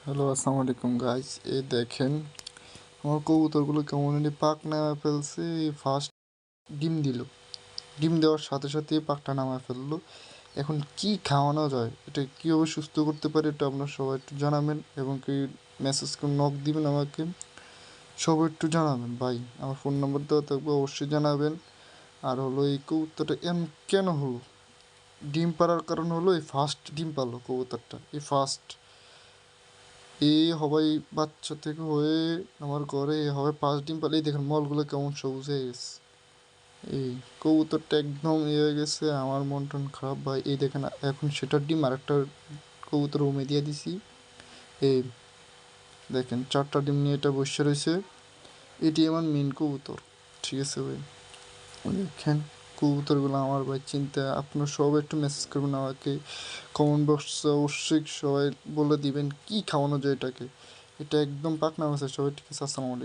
Hello, আসসালামু আলাইকুম guys. এই দেখেন আমার কবুতরগুলো কেমন পাক নামা ফেলছে। ফার্স্ট ডিম দিল, ডিম দেওয়ার সাথে সাথে পাকটা নামা ফেললো। এখন কি খাওয়ানো যায়, এটা কীভাবে সুস্থ করতে পারে, এটা আপনারা সবাই একটু জানাবেন এবং কি মেসেজ করে নক দিবেন আমাকে। সবাই একটু জানাবেন ভাই, আমার ফোন নাম্বার দেওয়া থাকবে, অবশ্যই জানাবেন। আর হলো এই কবুতরটা কেন হলো ডিম পাড়ার কারণ হলো এই ফার্স্ট ডিম পারলো কবুতরটা, এই ফার্স্ট হবাই বাচ্চা থেকে হয়ে আমার ঘরে হবে 5 ডিম পারলেই দেখেন মলগুলো কেমন সবুজ হয়ে গেছে। এই কবুতরটা একদম হয়ে গেছে, আমার মন টন খারাপ ভাই। এই দেখেন এখন সেটার ডিম আরেকটা কবুতর উমে দিয়ে দিছি। এই দেখেন 4টা ডিম নিয়ে এটা বসে রয়েছে। এটি আমার মেন কবুতর, ঠিক আছে ভাই। দেখেন কবুতরগুলো আমার ভাই চিন্তা, আপনারা সবাই একটু মেসেজ করবেন আমাকে, কমেন্ট বক্সে অবশ্যই সবাই বলে দিবেন কি খাওয়ানো যায় এটাকে। এটা একদম পাকনা আছে সবাই, ঠিক আছে। আসসালামু আলাইকুম।